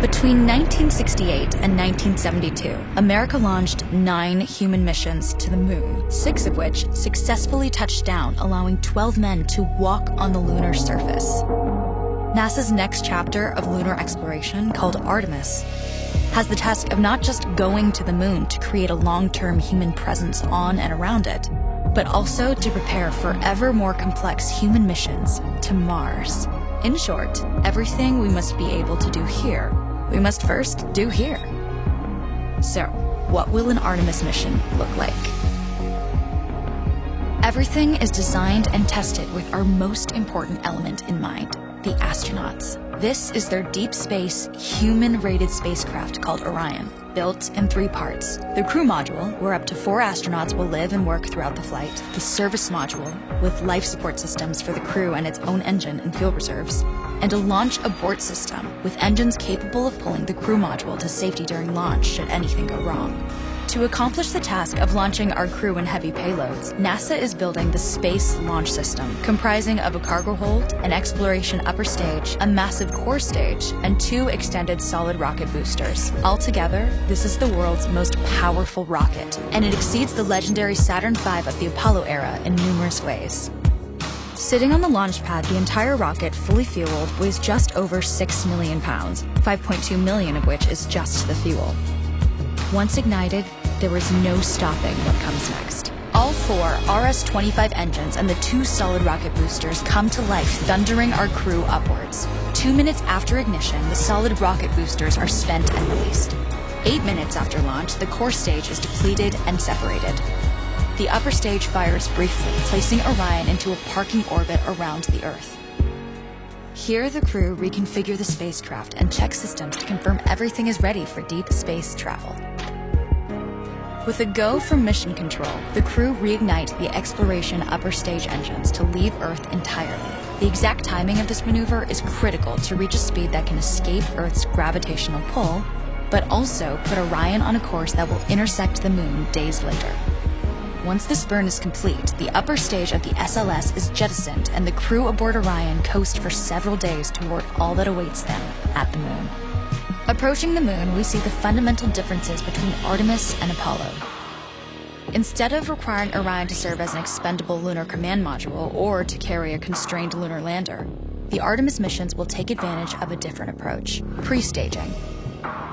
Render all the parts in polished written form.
Between 1968 and 1972, America launched 9 human missions to the moon, 6 of which successfully touched down, allowing 12 men to walk on the lunar surface. NASA's next chapter of lunar exploration, called Artemis, has the task of not just going to the moon to create a long-term human presence on and around it, but also to prepare for ever more complex human missions to Mars. In short, everything we must be able to do here, we must first do here. So, what will an Artemis mission look like? Everything is designed and tested with our most important element in mind, the astronauts. This is their deep space, human-rated spacecraft called Orion, built in 3 parts. The crew module, where up to 4 astronauts will live and work throughout the flight. The service module, with life support systems for the crew and its own engine and fuel reserves. And a launch abort system, with engines capable of pulling the crew module to safety during launch should anything go wrong. To accomplish the task of launching our crew and heavy payloads, NASA is building the Space Launch System, comprising of a cargo hold, an exploration upper stage, a massive core stage, and 2 extended solid rocket boosters. Altogether, this is the world's most powerful rocket, and it exceeds the legendary Saturn V of the Apollo era in numerous ways. Sitting on the launch pad, the entire rocket, fully fueled, weighs just over 6 million pounds, 5.2 million of which is just the fuel. Once ignited, there is no stopping what comes next. All 4 RS-25 engines and the 2 solid rocket boosters come to life, thundering our crew upwards. 2 minutes after ignition, the solid rocket boosters are spent and released. 8 minutes after launch, the core stage is depleted and separated. The upper stage fires briefly, placing Orion into a parking orbit around the Earth. Here, the crew reconfigure the spacecraft and check systems to confirm everything is ready for deep space travel. With a go from mission control, the crew reignite the exploration upper stage engines to leave Earth entirely. The exact timing of this maneuver is critical to reach a speed that can escape Earth's gravitational pull, but also put Orion on a course that will intersect the moon days later. Once this burn is complete, the upper stage of the SLS is jettisoned and the crew aboard Orion coast for several days toward all that awaits them at the moon. Approaching the moon, we see the fundamental differences between Artemis and Apollo. Instead of requiring Orion to serve as an expendable lunar command module or to carry a constrained lunar lander, the Artemis missions will take advantage of a different approach: pre-staging.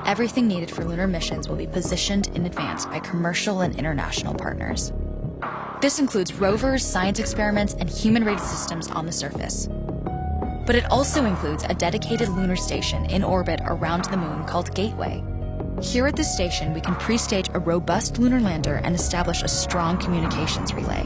Everything needed for lunar missions will be positioned in advance by commercial and international partners. This includes rovers, science experiments, and human-rated systems on the surface. But it also includes a dedicated lunar station in orbit around the moon called Gateway. Here at this station, we can pre-stage a robust lunar lander and establish a strong communications relay.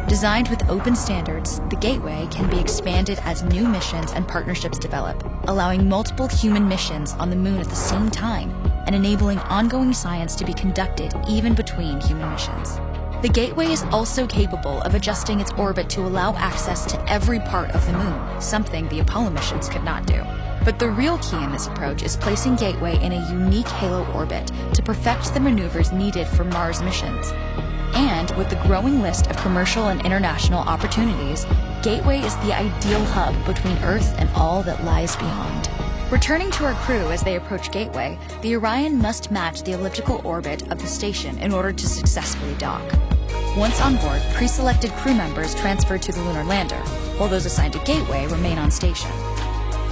Designed with open standards, the Gateway can be expanded as new missions and partnerships develop, allowing multiple human missions on the moon at the same time and enabling ongoing science to be conducted even between human missions. The Gateway is also capable of adjusting its orbit to allow access to every part of the moon, something the Apollo missions could not do. But the real key in this approach is placing Gateway in a unique halo orbit to perfect the maneuvers needed for Mars missions. And with the growing list of commercial and international opportunities, Gateway is the ideal hub between Earth and all that lies beyond. Returning to our crew as they approach Gateway, the Orion must match the elliptical orbit of the station in order to successfully dock. Once on board, pre-selected crew members transfer to the lunar lander, while those assigned to Gateway remain on station.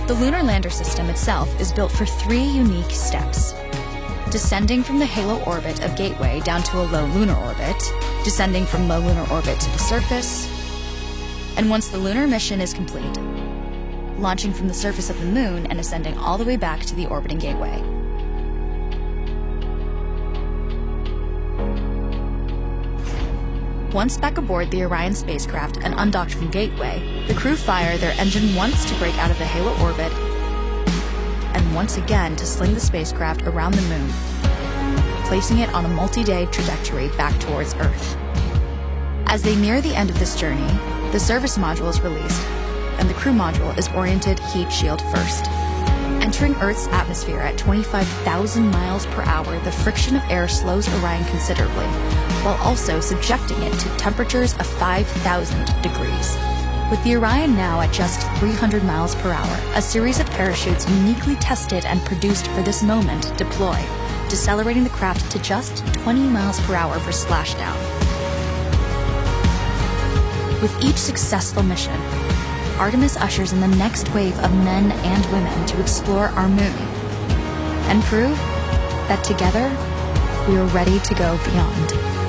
The lunar lander system itself is built for 3 unique steps: descending from the halo orbit of Gateway down to a low lunar orbit, descending from low lunar orbit to the surface, and once the lunar mission is complete, launching from the surface of the moon and ascending all the way back to the orbiting Gateway. Once back aboard the Orion spacecraft and undocked from Gateway, the crew fire their engine once to break out of the halo orbit and once again to sling the spacecraft around the moon, placing it on a multi-day trajectory back towards Earth. As they near the end of this journey, the service module is released, and the crew module is oriented heat shield first. Entering Earth's atmosphere at 25,000 miles per hour, the friction of air slows Orion considerably, while also subjecting it to temperatures of 5,000 degrees. With the Orion now at just 300 miles per hour, a series of parachutes uniquely tested and produced for this moment deploy, decelerating the craft to just 20 miles per hour for splashdown. With each successful mission, Artemis ushers in the next wave of men and women to explore our moon and prove that together we are ready to go beyond.